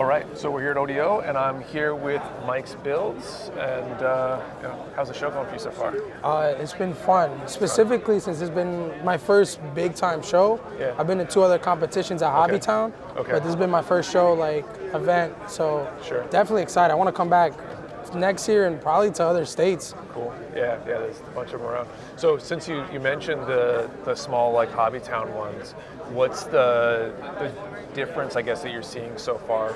All right, so we're here at ODO, and I'm here with Mike's Builds. And how's the show going for you so far? It's been fun, specifically since it's been my first big time show. Yeah. I've been to 2 other competitions at Hobbytown, but this has been my first show, event. So definitely excited. I want to come back next year and probably to other states. Cool. Yeah, there's a bunch of them around. So since you mentioned the small Hobbytown ones, what's the difference, I guess, that you're seeing so far?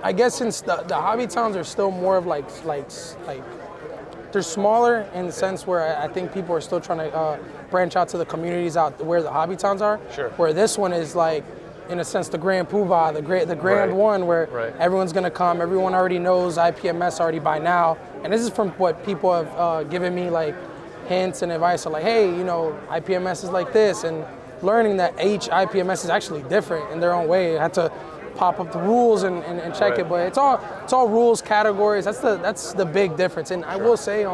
I guess since the Hobbytowns are still more of they're smaller in the sense where I think people are still trying to branch out to the communities out where the Hobbytowns are. Sure. Where this one is in a sense, the grand poobah, the grand one where everyone's gonna come. Everyone already knows IPMS already by now, and this is from what people have given me hints and advice of hey, IPMS is like this, and learning that each IPMS is actually different in their own way. I had to pop up the rules and check it, but it's all rules, categories. That's the big difference. And I will say,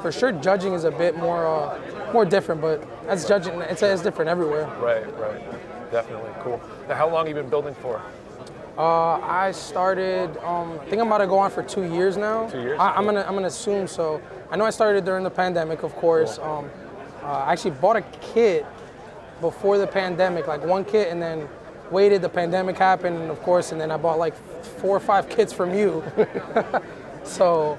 for sure, judging is a bit more different, but that's judging. It's different everywhere. Right. Definitely cool. Now, how long have you been building for? I started. I think I'm about to go on for 2 years now. 2 years. I'm gonna assume so. I know I started during the pandemic, of course. Cool. I actually bought a kit before the pandemic, one kit, and then waited. The pandemic happened, and of course, and then I bought 4 or 5 kits from you. So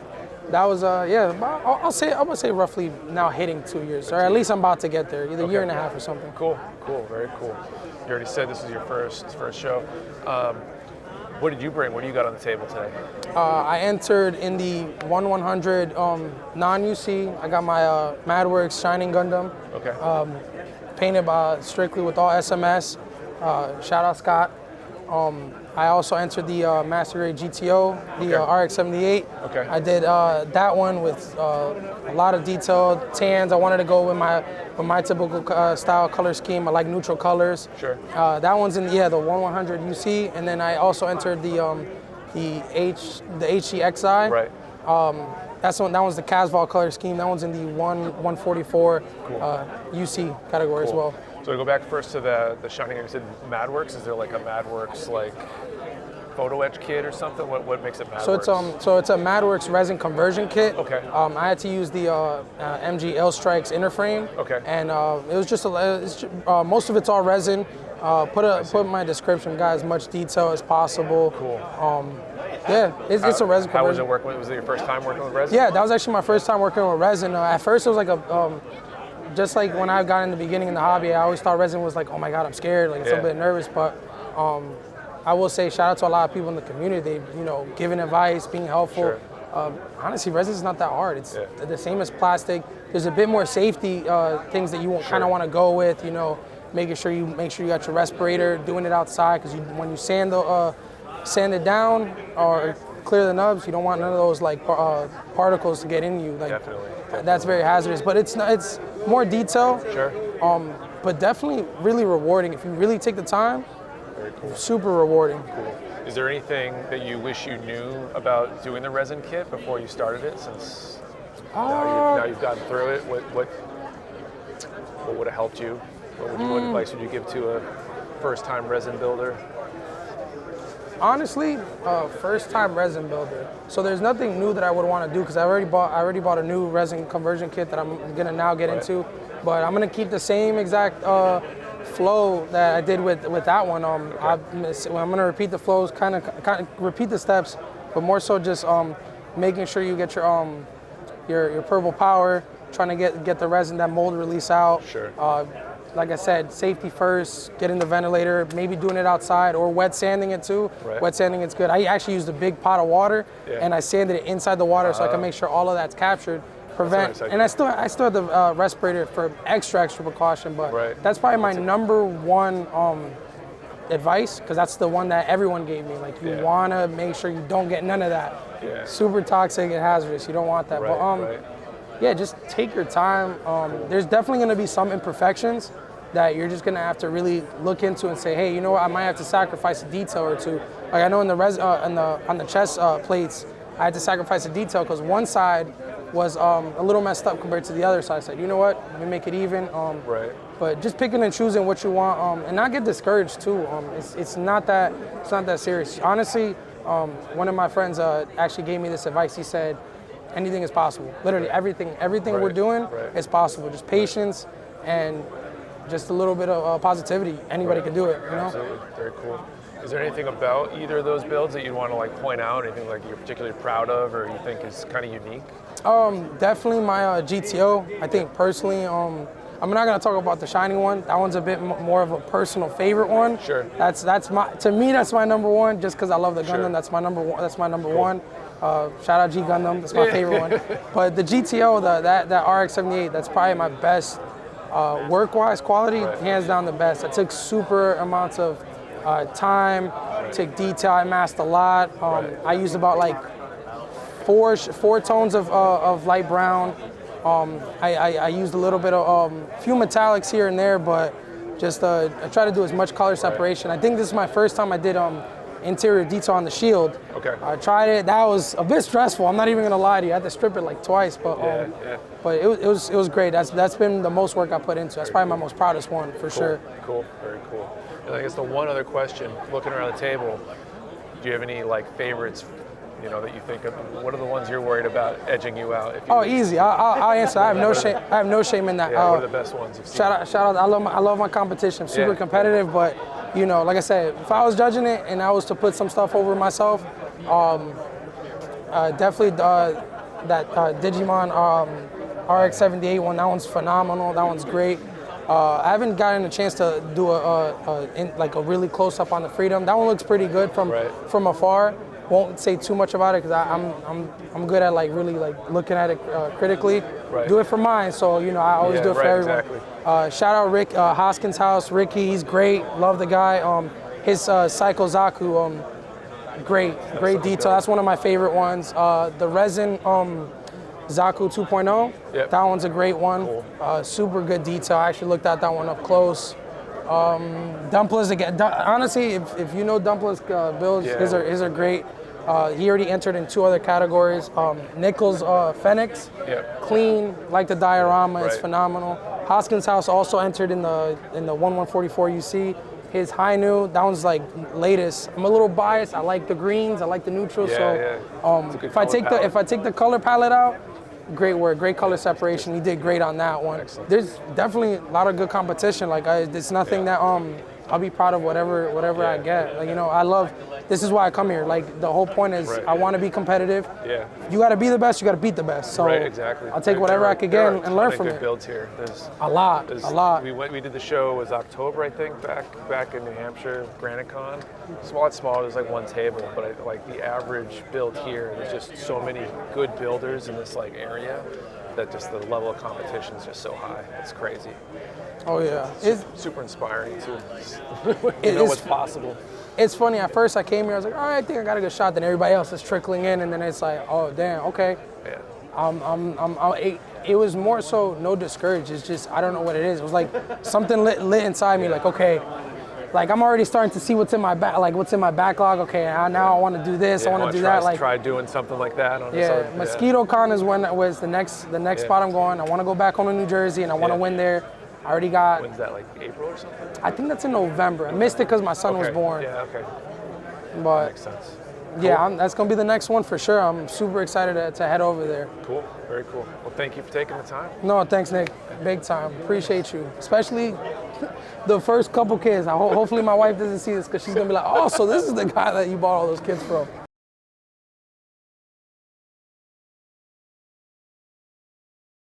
that was I'm gonna say roughly now hitting 2 years, or at least I'm about to get there, either year and a half or something. Cool, very cool. You already said this is your first show. What did you bring? What do you got on the table today? I entered in the 1/100 non-UC. I got my MadWorks Shining Gundam. Okay. Painted strictly with all SMS. Shout out Scott. I also entered the Master Grade GTO, the RX-78. Okay. I did that one with a lot of detailed tans. I wanted to go with my typical style color scheme. I like neutral colors. Sure. That one's in the 1/100 UC, and then I also entered the HGXI. Right. That one's the Casval color scheme. That one's in the 144 UC category as well. So to go back first to the Shining, you said MadWorks. Is there a MadWorks photo etch kit or something? What makes it MadWorks? So it's a MadWorks resin conversion kit. Okay. I had to use the MG L Strikes inner frame. Okay. And it was just most of it's all resin. Put in my description, guys, as much detail as possible. Cool. It's a resin conversion. How was it working? Was it your first time working with resin? Yeah, that was actually my first time working with resin. At first, it was just like when I got in the beginning in the hobby, I always thought resin was oh my God, I'm scared, it's a bit nervous. But I will say shout out to a lot of people in the community. They've giving advice, being helpful. Sure. Honestly, resin is not that hard. It's the same as plastic. There's a bit more safety things that you kind of want to go with. Making sure you got your respirator, doing it outside, because when you sand it down or clear the nubs, you don't want none of those particles to get in you. Definitely. That's very hazardous. But it's more detail. Sure. But definitely really rewarding if you really take the time. Very cool. Super rewarding. Cool. Is there anything that you wish you knew about doing the resin kit before you started it? Since now you've gotten through it, what would have helped you? What advice would you give to a first-time resin builder? Honestly, first-time resin builder. So there's nothing new that I would want to do because I already bought a new resin conversion kit that I'm gonna now get into. But I'm gonna keep the same exact flow that I did with that one. I'm gonna repeat the flows, kind of repeat the steps, but more so just making sure you get your purple power, trying to get the resin, that mold release out. Sure. Like I said, safety first, getting the ventilator, maybe doing it outside or wet sanding it too. Right. Wet sanding it's good. I actually used a big pot of water and I sanded it inside the water so I can make sure all of that's captured. Prevent, and I still have the respirator for extra precaution, but that's probably my number one advice, because that's the one that everyone gave me. You want to make sure you don't get none of that. Yeah. Super toxic and hazardous. You don't want that. Yeah, just take your time. There's definitely going to be some imperfections that you're just going to have to really look into and say, hey, you know what, I might have to sacrifice a detail or two. I know on the chest plates, I had to sacrifice a detail because one side was a little messed up compared to the other side. I said, you know what, let me make it even. But just picking and choosing what you want, and not get discouraged too. It's not that serious. Honestly, one of my friends actually gave me this advice. He said, anything is possible. Literally everything we're doing is possible. Just patience and just a little bit of positivity. Anybody can do it, you know? Absolutely, very cool. Is there anything about either of those builds that you want to like point out, anything like you're particularly proud of or you think is kind of unique? Definitely my GTO. I think personally, I'm not gonna talk about the shiny one. That one's a bit more of a personal favorite one. Sure. That's to me that's my number one, just because I love the Gundam. Sure. That's my number one. That's my number one. Shout out G Gundam. That's my favorite one. But the GTO, that RX-78, that's probably my best work-wise quality. Hands down the best. I took super amounts of time, took detail. I masked a lot. I used about like four tones of light brown. I used a little bit of few metallics here and there, but just I try to do as much color separation. I think this is my first time I did interior detail on the shield. Okay. I tried it. That was a bit stressful. I'm not even gonna lie to you. I had to strip it like twice, but but it was great. That's been the most work I put into. That's probably my most proudest one for sure. Cool, very cool. And I guess the one other question, looking around the table, do you have any like favorites? You know that you think of. What are the ones you're worried about edging you out? If you Easy. I'll answer. I have no shame. I have no shame in that. Yeah, what are the best ones you've seen? Shout out. I love my competition. I'm super competitive, but you know, like I said, if I was judging it and I was to put some stuff over myself, definitely that Digimon RX-78 one. That one's phenomenal. That one's great. I haven't gotten a chance to do a really close up on the Freedom. That one looks pretty good from afar. Won't say too much about it because I'm good at like really like looking at it critically. Do it for mine, so you know I always do it for everyone. Exactly. Shout out Rick Hoskins' house. Ricky, he's great. Love the guy. His Psycho Zaku, great detail. That's one of my favorite ones. The resin Zaku 2.0. That one's a great one. Cool. Super good detail. I actually looked at that one up close. Dumpla's again. Honestly, if you know Dumpla's builds, his are great. He already entered in 2 other categories. Nichols Phoenix, clean, like the diorama, it's phenomenal. Hoskins' house also entered in the 1144 UC. His Hainu, that one's like latest. I'm a little biased. I like the greens, I like the neutrals. If I take the color palette out, great work, great color separation. He did great on that one. Excellent. There's definitely a lot of good competition. Like it's nothing that I'll be proud of whatever I get. Like, you know, I love. This is why I come here. Like the whole point is I want to be competitive. Yeah. You got to be the best. You got to beat the best. So exactly. I'll take whatever I could get and learn from it. Good builds here. There's a lot. We did the show. It was October, I think, back in New Hampshire, GraniteCon. It's a lot smaller. There's like one table, but like the average build here, there's just so many good builders in this like area that just the level of competition is just so high. It's crazy. Oh yeah, it's super inspiring too. You know what's possible. It's funny. At first, I came here. I was like, all right, I think I got a good shot. Then everybody else is trickling in, and then it's like, oh damn, okay. Yeah. It was more so no discouraged. It's just I don't know what it is. It was like something lit inside me. Like okay, like I'm already starting to see what's in my backlog. Okay, now I want to do this. I want to do that. Like try doing something like that. Mosquito Con is when was the next spot I'm going. I want to go back home to New Jersey, and I want to win there. I already got. When's that, like April or something? I think that's in November. I missed it because my son was born. Yeah, okay. But makes sense. Yeah, that's going to be the next one for sure. I'm super excited to head over there. Cool, very cool. Well, thank you for taking the time. No, thanks, Nick. Big time. Appreciate you. Especially the first couple kids. Hopefully my wife doesn't see this because she's going to be like, oh, so this is the guy that you bought all those kids from.